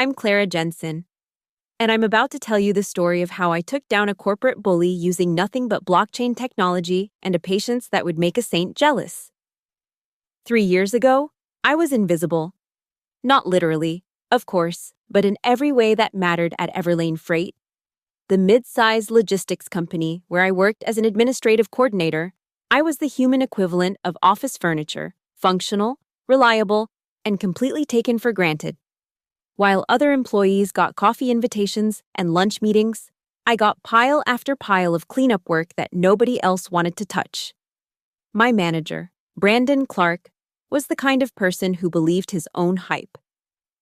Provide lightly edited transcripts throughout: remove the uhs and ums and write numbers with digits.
I'm Clara Jensen, and I'm about to tell you the story of how I took down a corporate bully using nothing but blockchain technology and a patience that would make a saint jealous. 3 years ago, I was invisible. Not literally, of course, but in every way that mattered at Everlane Freight, the mid-sized logistics company where I worked as an administrative coordinator. I was the human equivalent of office furniture, functional, reliable, and completely taken for granted. While other employees got coffee invitations and lunch meetings, I got pile after pile of cleanup work that nobody else wanted to touch. My manager, Brandon Clark, was the kind of person who believed his own hype.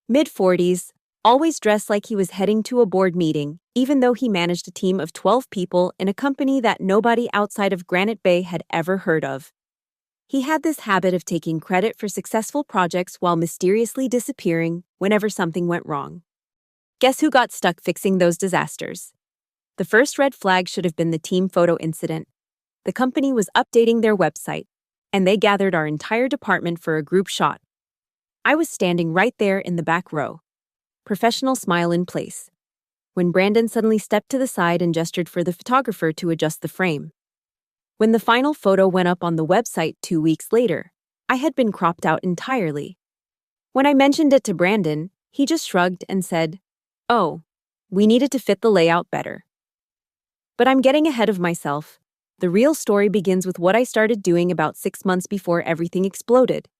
Mid-40s, always dressed like he was heading to a board meeting, even though he managed a team of 12 people in a company that nobody outside of Granite Bay had ever heard of. He had this habit of taking credit for successful projects while mysteriously disappearing whenever something went wrong. Guess who got stuck fixing those disasters? The first red flag should have been the team photo incident. The company was updating their website, and they gathered our entire department for a group shot. I was standing right there in the back row, professional smile in place, when Brandon suddenly stepped to the side and gestured for the photographer to adjust the frame. When the final photo went up on the website 2 weeks later, I had been cropped out entirely. When I mentioned it to Brandon, he just shrugged and said, "Oh, we needed to fit the layout better." But I'm getting ahead of myself. The real story begins with what I started doing about 6 months before everything exploded.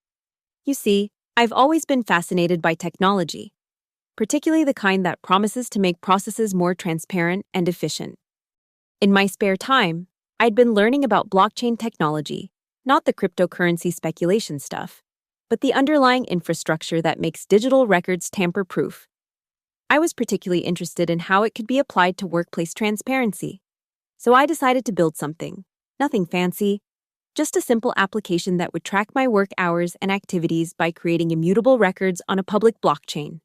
You see, I've always been fascinated by technology, particularly the kind that promises to make processes more transparent and efficient. In my spare time, I'd been learning about blockchain technology, not the cryptocurrency speculation stuff, but the underlying infrastructure that makes digital records tamper-proof. I was particularly interested in how it could be applied to workplace transparency. So I decided to build something, nothing fancy, just a simple application that would track my work hours and activities by creating immutable records on a public blockchain.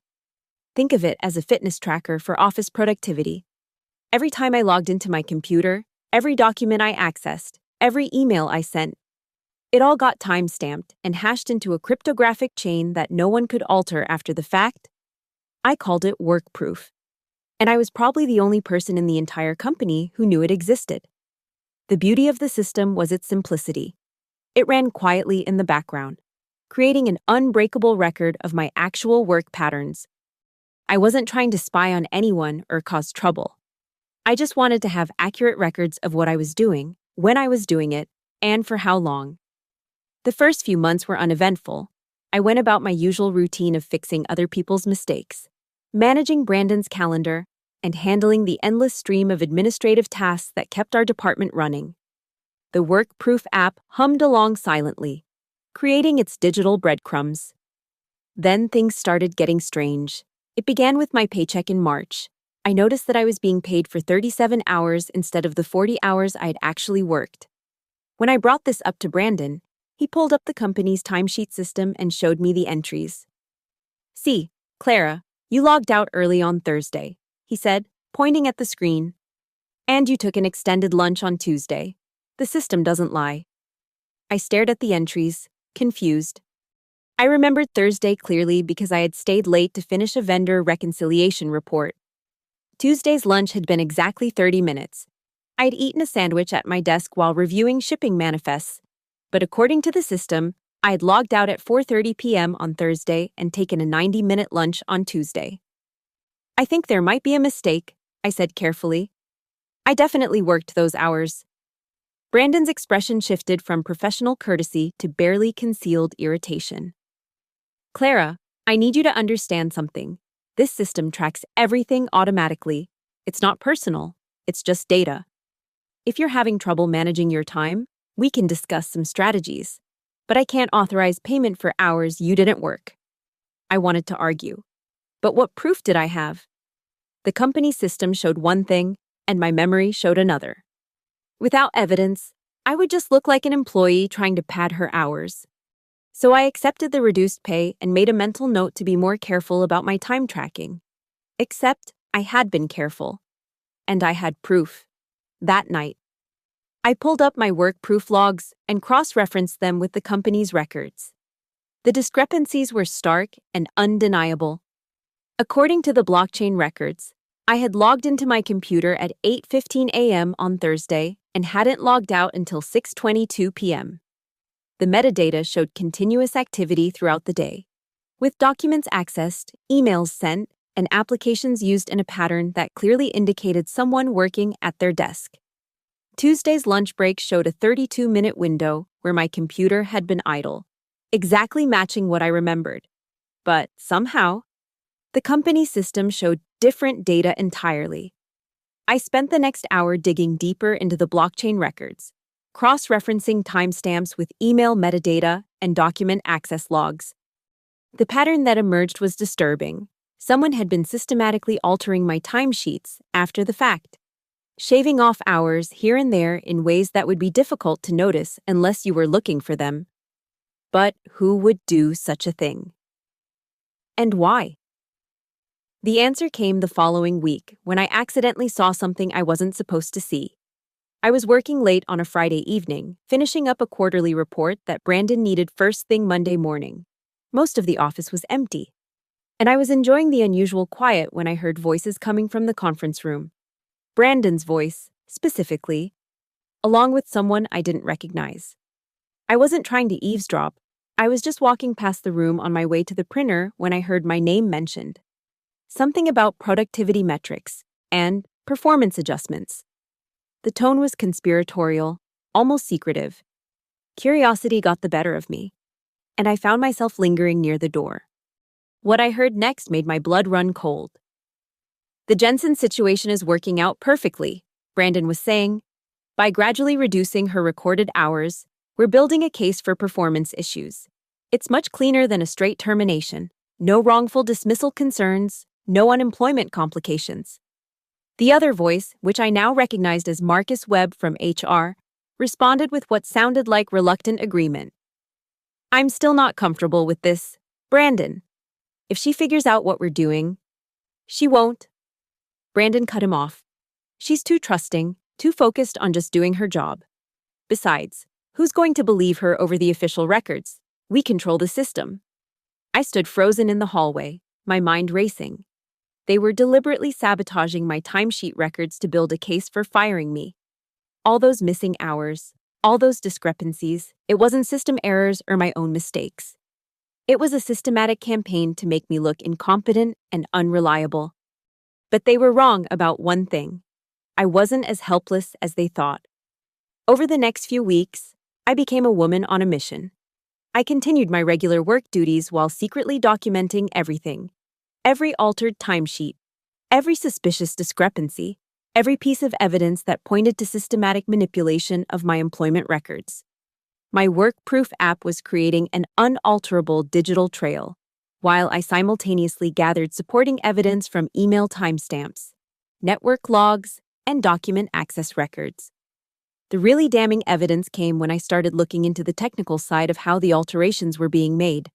Think of it as a fitness tracker for office productivity. Every time I logged into my computer, every document I accessed, every email I sent, it all got time-stamped and hashed into a cryptographic chain that no one could alter after the fact. I called it work-proof, and I was probably the only person in the entire company who knew it existed. The beauty of the system was its simplicity. It ran quietly in the background, creating an unbreakable record of my actual work patterns. I wasn't trying to spy on anyone or cause trouble. I just wanted to have accurate records of what I was doing, when I was doing it, and for how long. The first few months were uneventful. I went about my usual routine of fixing other people's mistakes, managing Brandon's calendar, and handling the endless stream of administrative tasks that kept our department running. The work-proof app hummed along silently, creating its digital breadcrumbs. Then things started getting strange. It began with my paycheck in March. I noticed that I was being paid for 37 hours instead of the 40 hours I had actually worked. When I brought this up to Brandon, he pulled up the company's timesheet system and showed me the entries. "See, Clara, you logged out early on Thursday," he said, pointing at the screen. "And you took an extended lunch on Tuesday. The system doesn't lie." I stared at the entries, confused. I remembered Thursday clearly because I had stayed late to finish a vendor reconciliation report. Tuesday's lunch had been exactly 30 minutes. I'd eaten a sandwich at my desk while reviewing shipping manifests, but according to the system, I had logged out at 4:30 p.m. on Thursday and taken a 90-minute lunch on Tuesday. "I think there might be a mistake," I said carefully. "I definitely worked those hours." Brandon's expression shifted from professional courtesy to barely concealed irritation. "Clara, I need you to understand something. This system tracks everything automatically. It's not personal, it's just data. If you're having trouble managing your time, we can discuss some strategies. But I can't authorize payment for hours you didn't work." I wanted to argue. But what proof did I have? The company system showed one thing, and my memory showed another. Without evidence, I would just look like an employee trying to pad her hours. So I accepted the reduced pay and made a mental note to be more careful about my time tracking. Except I had been careful. And I had proof. That night, I pulled up my work proof logs and cross-referenced them with the company's records. The discrepancies were stark and undeniable. According to the blockchain records, I had logged into my computer at 8:15 a.m. on Thursday and hadn't logged out until 6:22 p.m. The metadata showed continuous activity throughout the day, with documents accessed, emails sent, and applications used in a pattern that clearly indicated someone working at their desk. Tuesday's lunch break showed a 32-minute window where my computer had been idle, exactly matching what I remembered. But somehow, the company system showed different data entirely. I spent the next hour digging deeper into the blockchain records, cross-referencing timestamps with email metadata and document access logs. The pattern that emerged was disturbing. Someone had been systematically altering my timesheets after the fact, shaving off hours here and there in ways that would be difficult to notice unless you were looking for them. But who would do such a thing? And why? The answer came the following week when I accidentally saw something I wasn't supposed to see. I was working late on a Friday evening, finishing up a quarterly report that Brandon needed first thing Monday morning. Most of the office was empty, and I was enjoying the unusual quiet when I heard voices coming from the conference room. Brandon's voice, specifically, along with someone I didn't recognize. I wasn't trying to eavesdrop. I was just walking past the room on my way to the printer when I heard my name mentioned. Something about productivity metrics and performance adjustments. The tone was conspiratorial, almost secretive. Curiosity got the better of me, and I found myself lingering near the door. What I heard next made my blood run cold. "The Jensen situation is working out perfectly," Brandon was saying. "By gradually reducing her recorded hours, we're building a case for performance issues. It's much cleaner than a straight termination. No wrongful dismissal concerns, no unemployment complications." The other voice, which I now recognized as Marcus Webb from HR, responded with what sounded like reluctant agreement. "I'm still not comfortable with this, Brandon. If she figures out what we're doing, she won't." Brandon cut him off. "She's too trusting, too focused on just doing her job. Besides, who's going to believe her over the official records? We control the system." I stood frozen in the hallway, my mind racing. They were deliberately sabotaging my timesheet records to build a case for firing me. All those missing hours, all those discrepancies, it wasn't system errors or my own mistakes. It was a systematic campaign to make me look incompetent and unreliable. But they were wrong about one thing. I wasn't as helpless as they thought. Over the next few weeks, I became a woman on a mission. I continued my regular work duties while secretly documenting everything. Every altered timesheet, every suspicious discrepancy, every piece of evidence that pointed to systematic manipulation of my employment records. My work-proof app was creating an unalterable digital trail, while I simultaneously gathered supporting evidence from email timestamps, network logs, and document access records. The really damning evidence came when I started looking into the technical side of how the alterations were being made.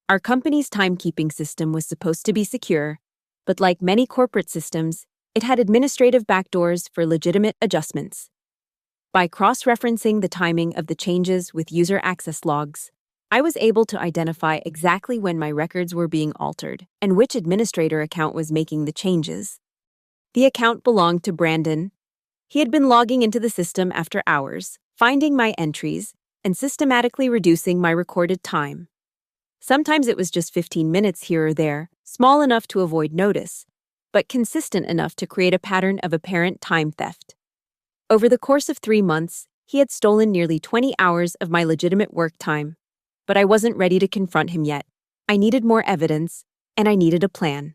Our company's timekeeping system was supposed to be secure, but like many corporate systems, it had administrative backdoors for legitimate adjustments. By cross-referencing the timing of the changes with user access logs, I was able to identify exactly when my records were being altered and which administrator account was making the changes. The account belonged to Brandon. He had been logging into the system after hours, finding my entries, and systematically reducing my recorded time. Sometimes it was just 15 minutes here or there, small enough to avoid notice, but consistent enough to create a pattern of apparent time theft. Over the course of 3 months, he had stolen nearly 20 hours of my legitimate work time. But I wasn't ready to confront him yet. I needed more evidence, and I needed a plan.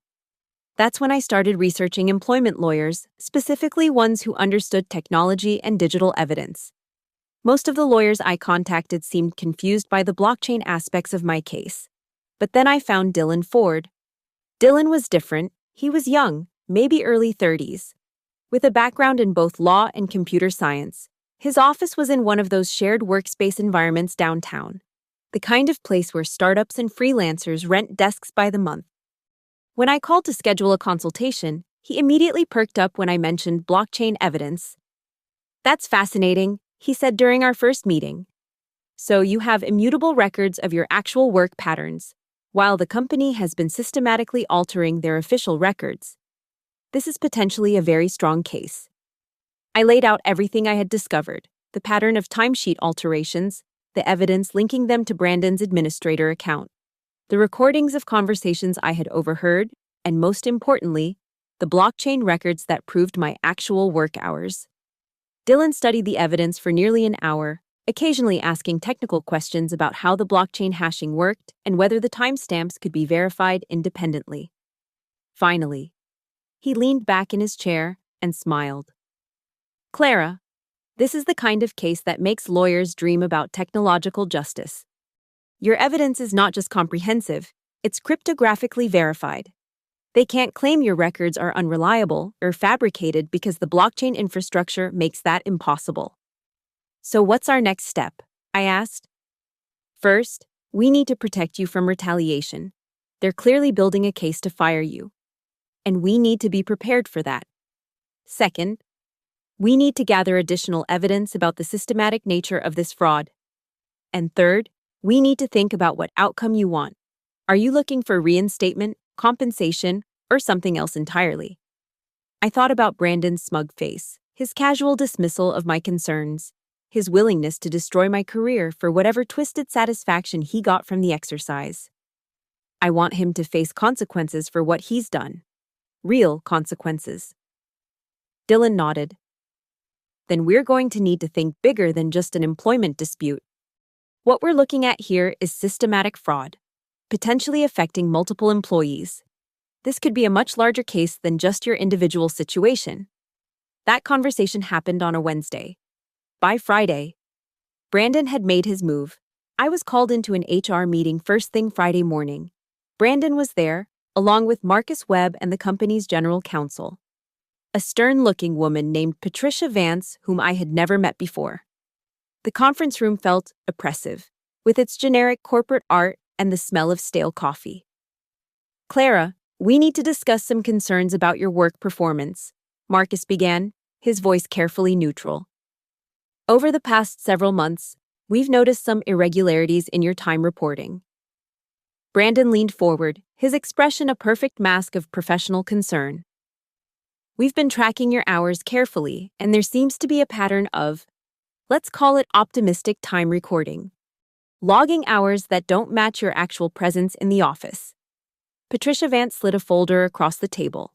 That's when I started researching employment lawyers, specifically ones who understood technology and digital evidence. Most of the lawyers I contacted seemed confused by the blockchain aspects of my case. But then I found Dylan Ford. Dylan was different. He was young, maybe early 30s. With a background in both law and computer science, his office was in one of those shared workspace environments downtown, the kind of place where startups and freelancers rent desks by the month. When I called to schedule a consultation, he immediately perked up when I mentioned blockchain evidence. "That's fascinating," he said during our first meeting. "So you have immutable records of your actual work patterns. While the company has been systematically altering their official records, this is potentially a very strong case. I laid out everything I had discovered, the pattern of timesheet alterations, the evidence linking them to Brandon's administrator account, the recordings of conversations I had overheard, and most importantly, the blockchain records that proved my actual work hours. Dylan studied the evidence for nearly an hour, occasionally asking technical questions about how the blockchain hashing worked and whether the timestamps could be verified independently. Finally, he leaned back in his chair and smiled. Clara, this is the kind of case that makes lawyers dream about technological justice. Your evidence is not just comprehensive, it's cryptographically verified. They can't claim your records are unreliable or fabricated because the blockchain infrastructure makes that impossible. So what's our next step? I asked. First, we need to protect you from retaliation. They're clearly building a case to fire you. And we need to be prepared for that. Second, we need to gather additional evidence about the systematic nature of this fraud. And third, we need to think about what outcome you want. Are you looking for reinstatement, compensation, or something else entirely? I thought about Brandon's smug face, his casual dismissal of my concerns, his willingness to destroy my career for whatever twisted satisfaction he got from the exercise. I want him to face consequences for what he's done. Real consequences. Dylan nodded. Then we're going to need to think bigger than just an employment dispute. What we're looking at here is systematic fraud, potentially affecting multiple employees. This could be a much larger case than just your individual situation. That conversation happened on a Wednesday. By Friday, Brandon had made his move. I was called into an HR meeting first thing Friday morning. Brandon was there, along with Marcus Webb and the company's general counsel, a stern-looking woman named Patricia Vance, whom I had never met before. The conference room felt oppressive, with its generic corporate art and the smell of stale coffee. Clara, we need to discuss some concerns about your work performance, Marcus began, his voice carefully neutral. Over the past several months, we've noticed some irregularities in your time reporting. Brandon leaned forward, his expression a perfect mask of professional concern. We've been tracking your hours carefully, and there seems to be a pattern of, let's call it optimistic time recording. Logging hours that don't match your actual presence in the office. Patricia Vance slid a folder across the table.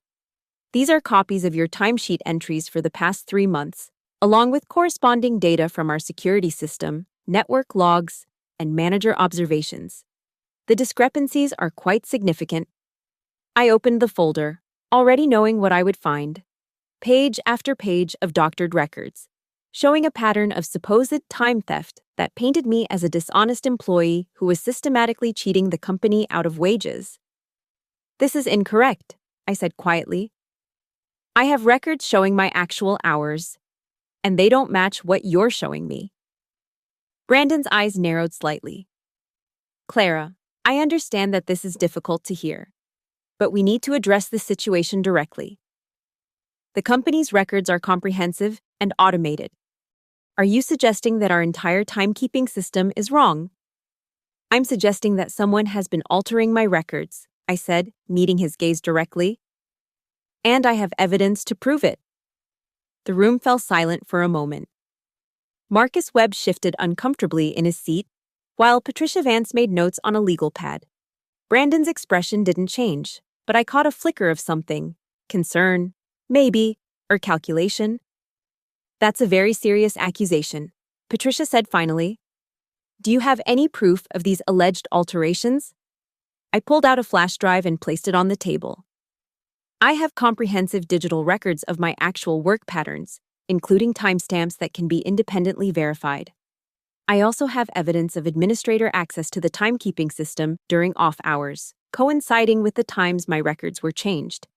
These are copies of your timesheet entries for the past 3 months, along with corresponding data from our security system, network logs, and manager observations. The discrepancies are quite significant. I opened the folder, already knowing what I would find. Page after page of doctored records, showing a pattern of supposed time theft that painted me as a dishonest employee who was systematically cheating the company out of wages. This is incorrect, I said quietly. I have records showing my actual hours, and they don't match what you're showing me. Brandon's eyes narrowed slightly. Clara, I understand that this is difficult to hear, but we need to address this situation directly. The company's records are comprehensive and automated. Are you suggesting that our entire timekeeping system is wrong? I'm suggesting that someone has been altering my records, I said, meeting his gaze directly. And I have evidence to prove it. The room fell silent for a moment. Marcus Webb shifted uncomfortably in his seat, while Patricia Vance made notes on a legal pad. Brandon's expression didn't change, but I caught a flicker of something. Concern, maybe, or calculation. That's a very serious accusation, Patricia said finally. Do you have any proof of these alleged alterations? I pulled out a flash drive and placed it on the table. I have comprehensive digital records of my actual work patterns, including timestamps that can be independently verified. I also have evidence of administrator access to the timekeeping system during off hours, coinciding with the times my records were changed.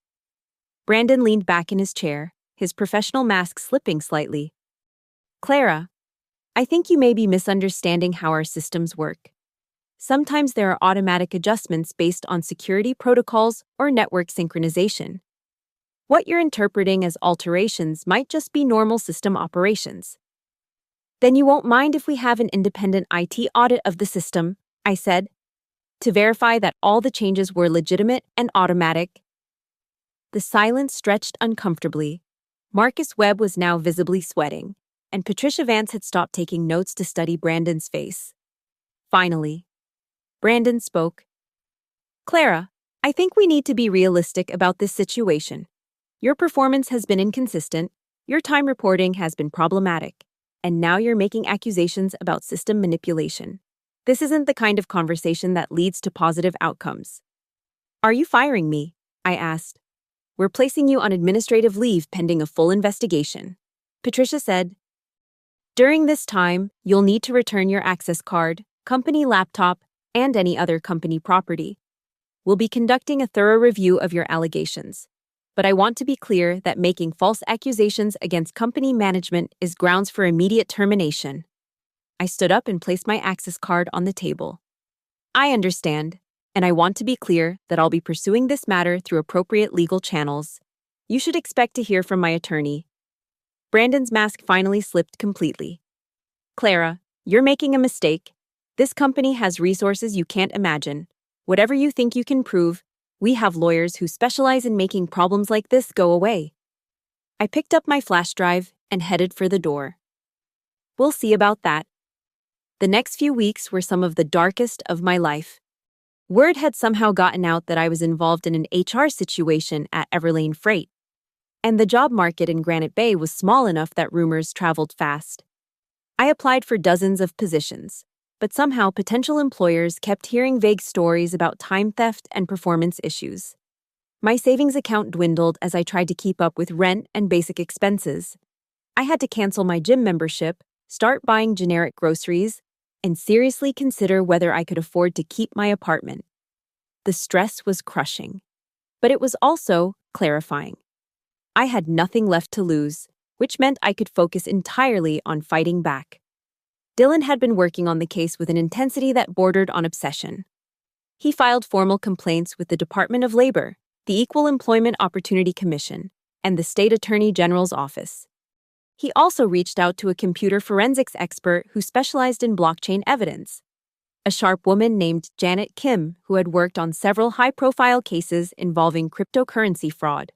Brandon leaned back in his chair, his professional mask slipping slightly. Clara, I think you may be misunderstanding how our systems work. Sometimes there are automatic adjustments based on security protocols or network synchronization. What you're interpreting as alterations might just be normal system operations. Then you won't mind if we have an independent IT audit of the system, I said. to verify that all the changes were legitimate and automatic. The silence stretched uncomfortably. Marcus Webb was now visibly sweating, and Patricia Vance had stopped taking notes to study Brandon's face. Finally, Brandon spoke. Clara, I think we need to be realistic about this situation. Your performance has been inconsistent, your time reporting has been problematic, and now you're making accusations about system manipulation. This isn't the kind of conversation that leads to positive outcomes. Are you firing me? I asked. We're placing you on administrative leave pending a full investigation. Patricia said. During this time, you'll need to return your access card, company laptop, and any other company property. We'll be conducting a thorough review of your allegations. But I want to be clear that making false accusations against company management is grounds for immediate termination. I stood up and placed my access card on the table. I understand, and I want to be clear that I'll be pursuing this matter through appropriate legal channels. You should expect to hear from my attorney. Brandon's mask finally slipped completely. Clara, you're making a mistake. This company has resources you can't imagine. Whatever you think you can prove, we have lawyers who specialize in making problems like this go away. I picked up my flash drive and headed for the door. We'll see about that. The next few weeks were some of the darkest of my life. Word had somehow gotten out that I was involved in an HR situation at Everlane Freight, and the job market in Granite Bay was small enough that rumors traveled fast. I applied for dozens of positions, but somehow potential employers kept hearing vague stories about time theft and performance issues. My savings account dwindled as I tried to keep up with rent and basic expenses. I had to cancel my gym membership, start buying generic groceries, and seriously consider whether I could afford to keep my apartment. The stress was crushing, but it was also clarifying. I had nothing left to lose, which meant I could focus entirely on fighting back. Dylan had been working on the case with an intensity that bordered on obsession. He filed formal complaints with the Department of Labor, the Equal Employment Opportunity Commission, and the State Attorney General's office. He also reached out to a computer forensics expert who specialized in blockchain evidence, a sharp woman named Janet Kim who had worked on several high-profile cases involving cryptocurrency fraud.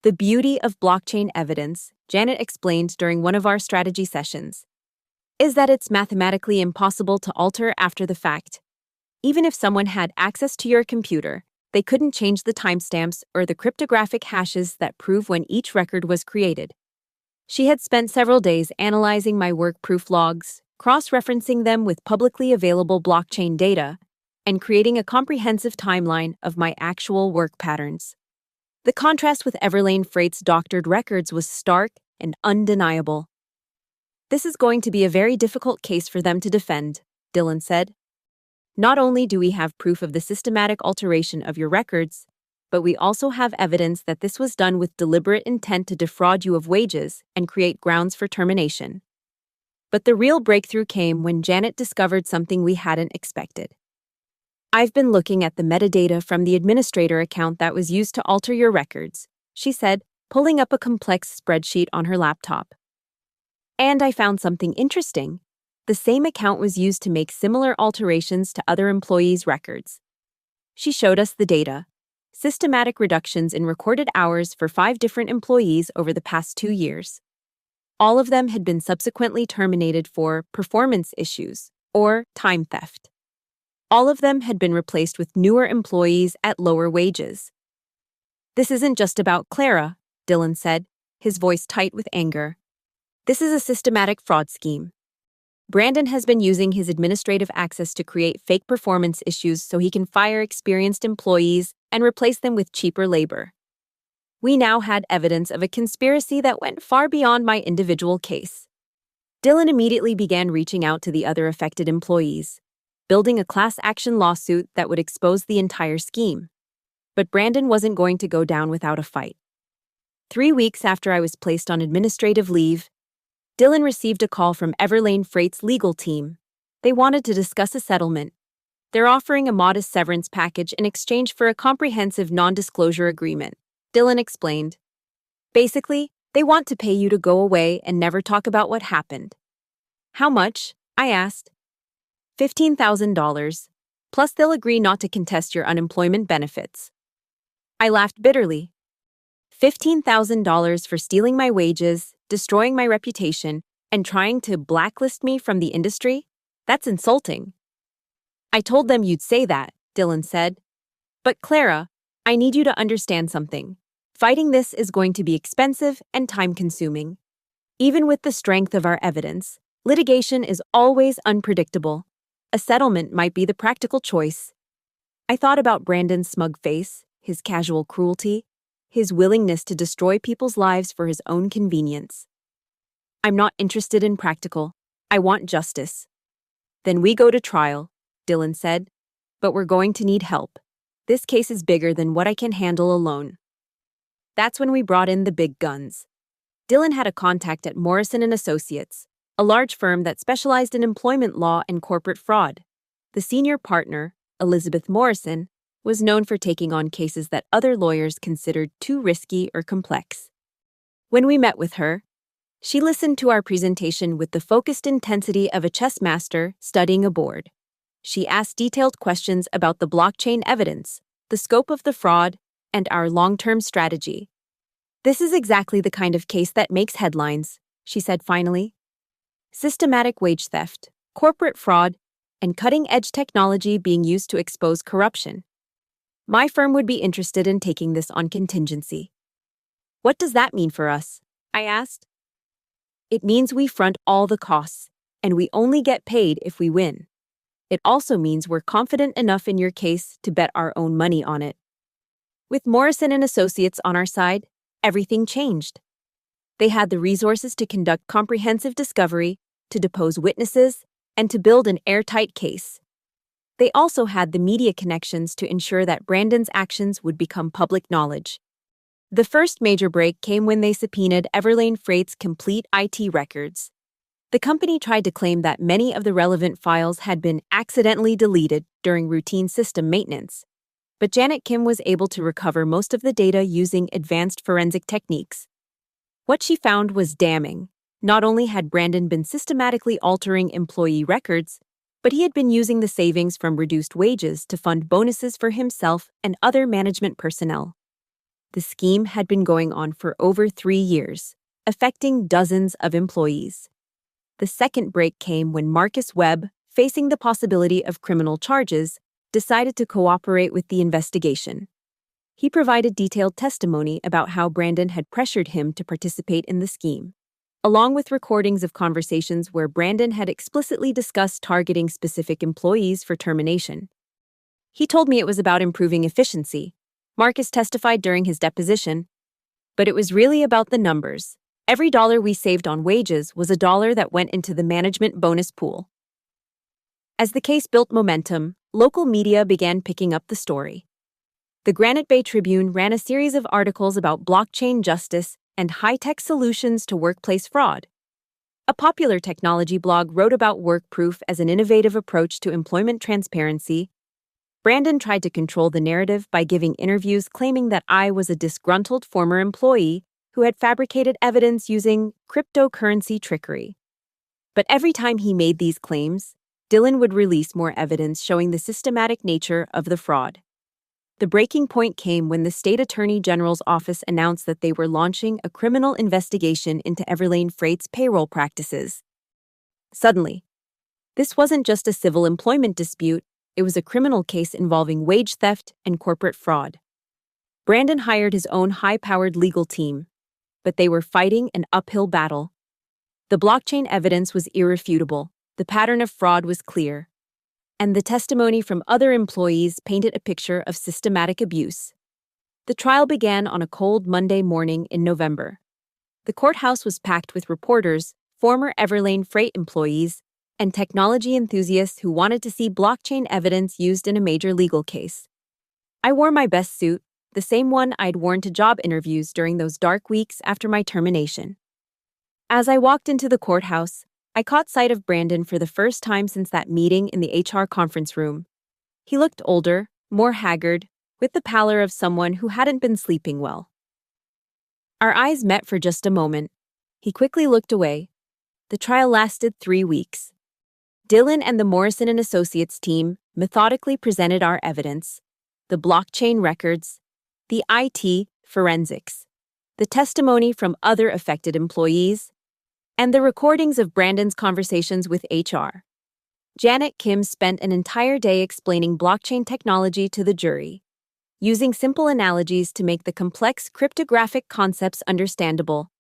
The beauty of blockchain evidence, Janet explained during one of our strategy sessions, is that it's mathematically impossible to alter after the fact. Even if someone had access to your computer, they couldn't change the timestamps or the cryptographic hashes that prove when each record was created. She had spent several days analyzing my work proof logs, cross-referencing them with publicly available blockchain data, and creating a comprehensive timeline of my actual work patterns. The contrast with Everlane Freight's doctored records was stark and undeniable. This is going to be a very difficult case for them to defend, Dylan said. Not only do we have proof of the systematic alteration of your records, but we also have evidence that this was done with deliberate intent to defraud you of wages and create grounds for termination. But the real breakthrough came when Janet discovered something we hadn't expected. I've been looking at the metadata from the administrator account that was used to alter your records, she said, pulling up a complex spreadsheet on her laptop. And I found something interesting. The same account was used to make similar alterations to other employees' records. She showed us the data. Systematic reductions in recorded hours for 5 different employees over the past 2 years. All of them had been subsequently terminated for performance issues or time theft. All of them had been replaced with newer employees at lower wages. This isn't just about Clara, Dylan said, his voice tight with anger. This is a systematic fraud scheme. Brandon has been using his administrative access to create fake performance issues so he can fire experienced employees and replace them with cheaper labor. We now had evidence of a conspiracy that went far beyond my individual case. Dylan immediately began reaching out to the other affected employees, building a class action lawsuit that would expose the entire scheme. But Brandon wasn't going to go down without a fight. 3 weeks after I was placed on administrative leave, Dylan received a call from Everlane Freight's legal team. They wanted to discuss a settlement. They're offering a modest severance package in exchange for a comprehensive non-disclosure agreement, Dylan explained. Basically, they want to pay you to go away and never talk about what happened. How much? I asked. $15,000. Plus, they'll agree not to contest your unemployment benefits. I laughed bitterly. $15,000 for stealing my wages, destroying my reputation, and trying to blacklist me from the industry? That's insulting. I told them you'd say that, Dylan said. But Clara, I need you to understand something. Fighting this is going to be expensive and time-consuming. Even with the strength of our evidence, litigation is always unpredictable. A settlement might be the practical choice. I thought about Brandon's smug face, his casual cruelty, his willingness to destroy people's lives for his own convenience. I'm not interested in practical. I want justice. Then we go to trial, Dylan said. But we're going to need help. This case is bigger than what I can handle alone. That's when we brought in the big guns. Dylan had a contact at Morrison & Associates, a large firm that specialized in employment law and corporate fraud. The senior partner, Elizabeth Morrison, was known for taking on cases that other lawyers considered too risky or complex. When we met with her, she listened to our presentation with the focused intensity of a chess master studying a board. She asked detailed questions about the blockchain evidence, the scope of the fraud, and our long-term strategy. This is exactly the kind of case that makes headlines, she said finally. Systematic wage theft, corporate fraud, and cutting-edge technology being used to expose corruption. My firm would be interested in taking this on contingency. What does that mean for us? I asked. It means we front all the costs, and we only get paid if we win. It also means we're confident enough in your case to bet our own money on it. With Morrison & Associates on our side, everything changed. They had the resources to conduct comprehensive discovery, to depose witnesses, and to build an airtight case. They also had the media connections to ensure that Brandon's actions would become public knowledge. The first major break came when they subpoenaed Everlane Freight's complete IT records. The company tried to claim that many of the relevant files had been accidentally deleted during routine system maintenance. But Janet Kim was able to recover most of the data using advanced forensic techniques. What she found was damning. Not only had Brandon been systematically altering employee records, but he had been using the savings from reduced wages to fund bonuses for himself and other management personnel. The scheme had been going on for over 3 years, affecting dozens of employees. The second break came when Marcus Webb, facing the possibility of criminal charges, decided to cooperate with the investigation. He provided detailed testimony about how Brandon had pressured him to participate in the scheme, along with recordings of conversations where Brandon had explicitly discussed targeting specific employees for termination. He told me it was about improving efficiency. Marcus testified during his deposition, but it was really about the numbers. Every dollar we saved on wages was a dollar that went into the management bonus pool. As the case built momentum, local media began picking up the story. The Granite Bay Tribune ran a series of articles about blockchain justice and high-tech solutions to workplace fraud. A popular technology blog wrote about WorkProof as an innovative approach to employment transparency. Brandon tried to control the narrative by giving interviews claiming that I was a disgruntled former employee who had fabricated evidence using cryptocurrency trickery. But every time he made these claims, Dylan would release more evidence showing the systematic nature of the fraud. The breaking point came when the state attorney general's office announced that they were launching a criminal investigation into Everlane Freight's payroll practices. Suddenly, this wasn't just a civil employment dispute, it was a criminal case involving wage theft and corporate fraud. Brandon hired his own high-powered legal team, but they were fighting an uphill battle. The blockchain evidence was irrefutable, the pattern of fraud was clear, and the testimony from other employees painted a picture of systematic abuse. The trial began on a cold Monday morning in November. The courthouse was packed with reporters, former Everlane Freight employees, and technology enthusiasts who wanted to see blockchain evidence used in a major legal case. I wore my best suit, the same one I'd worn to job interviews during those dark weeks after my termination. As I walked into the courthouse, I caught sight of Brandon for the first time since that meeting in the HR conference room. He looked older, more haggard, with the pallor of someone who hadn't been sleeping well. Our eyes met for just a moment. He quickly looked away. The trial lasted 3 weeks. Dylan and the Morrison and Associates team methodically presented our evidence, the blockchain records, the IT forensics, the testimony from other affected employees, and the recordings of Brandon's conversations with HR. Janet Kim spent an entire day explaining blockchain technology to the jury, using simple analogies to make the complex cryptographic concepts understandable.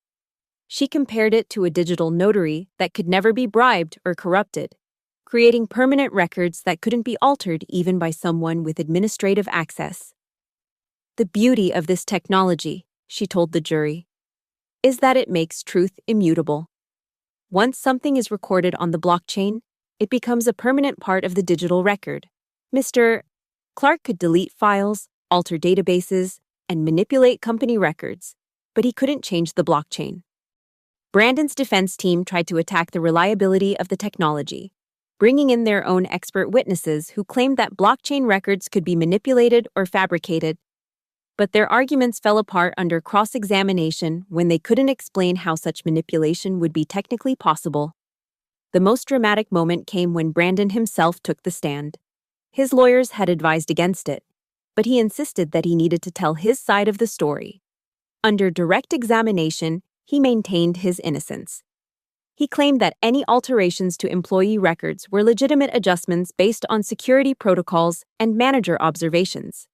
She compared it to a digital notary that could never be bribed or corrupted, creating permanent records that couldn't be altered even by someone with administrative access. The beauty of this technology, she told the jury, is that it makes truth immutable. Once something is recorded on the blockchain, it becomes a permanent part of the digital record. Mr. Clark could delete files, alter databases, and manipulate company records, but he couldn't change the blockchain. Brandon's defense team tried to attack the reliability of the technology, bringing in their own expert witnesses who claimed that blockchain records could be manipulated or fabricated, but their arguments fell apart under cross-examination when they couldn't explain how such manipulation would be technically possible. The most dramatic moment came when Brandon himself took the stand. His lawyers had advised against it, but he insisted that he needed to tell his side of the story. Under direct examination, he maintained his innocence. He claimed that any alterations to employee records were legitimate adjustments based on security protocols and manager observations.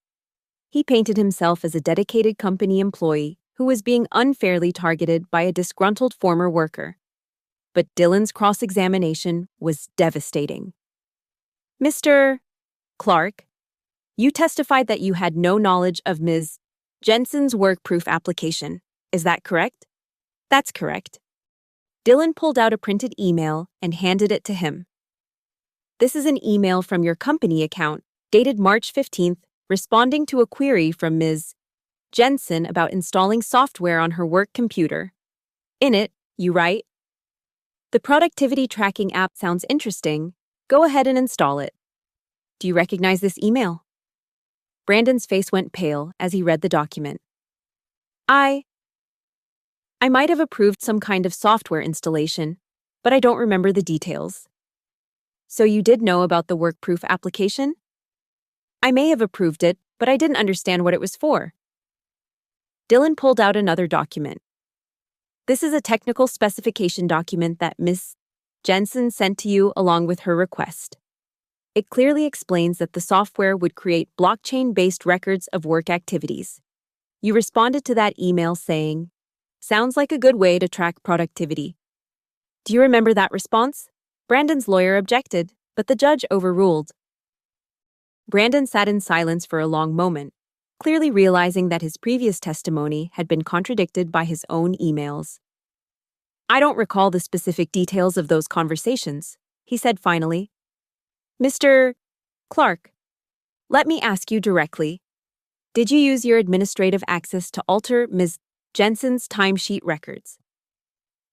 He painted himself as a dedicated company employee who was being unfairly targeted by a disgruntled former worker. But Dylan's cross-examination was devastating. Mr. Clark, you testified that you had no knowledge of Ms. Jensen's work proof application. Is that correct? That's correct. Dylan pulled out a printed email and handed it to him. This is an email from your company account, dated March 15th, responding to a query from Ms. Jensen about installing software on her work computer. In it, you write, "The productivity tracking app sounds interesting. Go ahead and install it." Do you recognize this email? Brandon's face went pale as he read the document. I might have approved some kind of software installation, but I don't remember the details. So you did know about the work-proof application? I may have approved it, but I didn't understand what it was for. Dylan pulled out another document. This is a technical specification document that Ms. Jensen sent to you along with her request. It clearly explains that the software would create blockchain-based records of work activities. You responded to that email saying, "Sounds like a good way to track productivity." Do you remember that response? Brandon's lawyer objected, but the judge overruled. Brandon sat in silence for a long moment, clearly realizing that his previous testimony had been contradicted by his own emails. I don't recall the specific details of those conversations, he said finally. Mr. Clark, let me ask you directly. Did you use your administrative access to alter Ms. Jensen's timesheet records?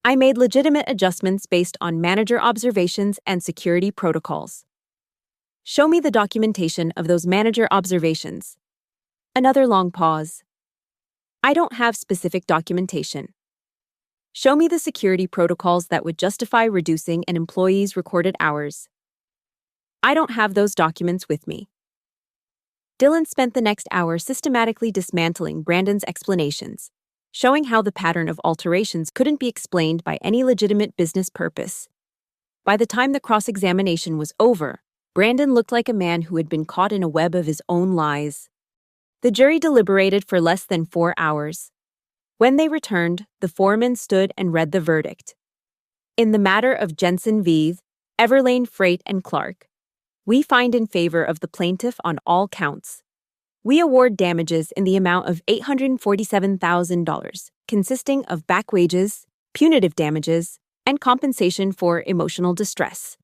I made legitimate adjustments based on manager observations and security protocols. Show me the documentation of those manager observations. Another long pause. I don't have specific documentation. Show me the security protocols that would justify reducing an employee's recorded hours. I don't have those documents with me. Dylan spent the next hour systematically dismantling Brandon's explanations, showing how the pattern of alterations couldn't be explained by any legitimate business purpose. By the time the cross-examination was over, Brandon looked like a man who had been caught in a web of his own lies. The jury deliberated for less than 4 hours. When they returned, the foreman stood and read the verdict. In the matter of Jensen v. Everlane Freight and Clark, we find in favor of the plaintiff on all counts. We award damages in the amount of $847,000, consisting of back wages, punitive damages, and compensation for emotional distress.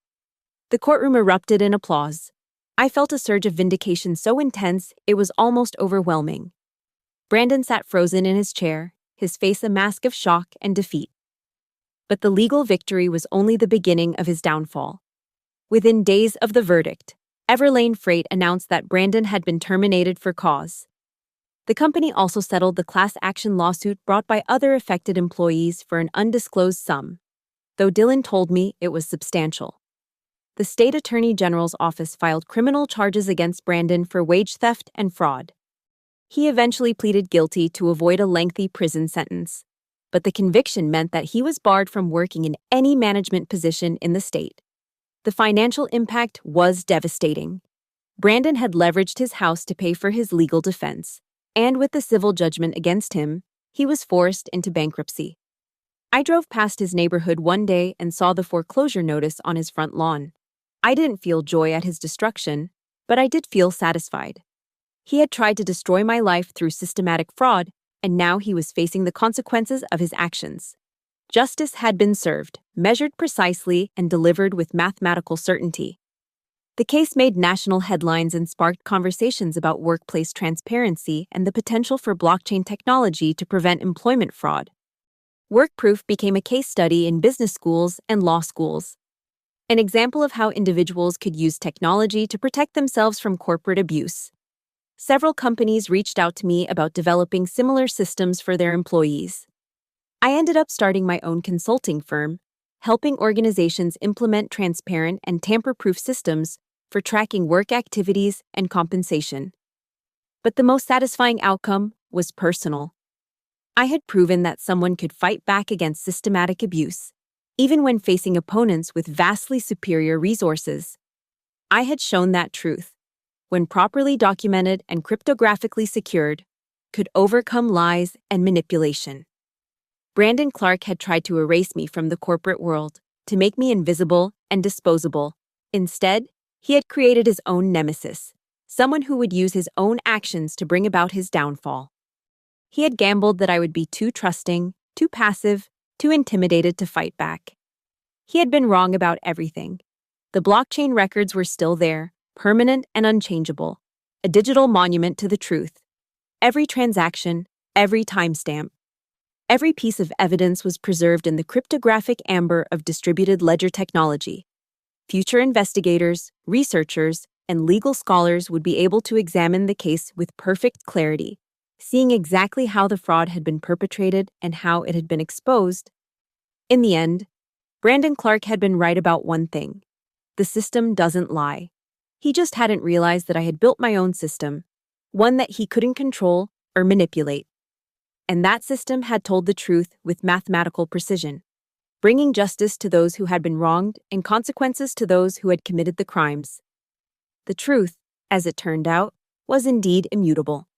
The courtroom erupted in applause. I felt a surge of vindication so intense it was almost overwhelming. Brandon sat frozen in his chair, his face a mask of shock and defeat. But the legal victory was only the beginning of his downfall. Within days of the verdict, Everlane Freight announced that Brandon had been terminated for cause. The company also settled the class action lawsuit brought by other affected employees for an undisclosed sum, though Dylan told me it was substantial. the state attorney general's office filed criminal charges against Brandon for wage theft and fraud. He eventually pleaded guilty to avoid a lengthy prison sentence, but the conviction meant that he was barred from working in any management position in the state. The financial impact was devastating. Brandon had leveraged his house to pay for his legal defense, and with the civil judgment against him, he was forced into bankruptcy. I drove past his neighborhood one day and saw the foreclosure notice on his front lawn. I didn't feel joy at his destruction, but I did feel satisfied. He had tried to destroy my life through systematic fraud, and now he was facing the consequences of his actions. Justice had been served, measured precisely, and delivered with mathematical certainty. The case made national headlines and sparked conversations about workplace transparency and the potential for blockchain technology to prevent employment fraud. Workproof became a case study in business schools and law schools, an example of how individuals could use technology to protect themselves from corporate abuse. Several companies reached out to me about developing similar systems for their employees. I ended up starting my own consulting firm, helping organizations implement transparent and tamper-proof systems for tracking work activities and compensation. But the most satisfying outcome was personal. I had proven that someone could fight back against systematic abuse, even when facing opponents with vastly superior resources. I had shown that truth, when properly documented and cryptographically secured, could overcome lies and manipulation. Brandon Clark had tried to erase me from the corporate world, to make me invisible and disposable. Instead, he had created his own nemesis, someone who would use his own actions to bring about his downfall. He had gambled that I would be too trusting, too passive, too intimidated to fight back. He had been wrong about everything. The blockchain records were still there, permanent and unchangeable, a digital monument to the truth. Every transaction, every timestamp, every piece of evidence was preserved in the cryptographic amber of distributed ledger technology. Future investigators, researchers, and legal scholars would be able to examine the case with perfect clarity, seeing exactly how the fraud had been perpetrated and how it had been exposed. In the end, Brandon Clark had been right about one thing: the system doesn't lie. He just hadn't realized that I had built my own system, one that he couldn't control or manipulate. And that system had told the truth with mathematical precision, bringing justice to those who had been wronged and consequences to those who had committed the crimes. The truth, as it turned out, was indeed immutable.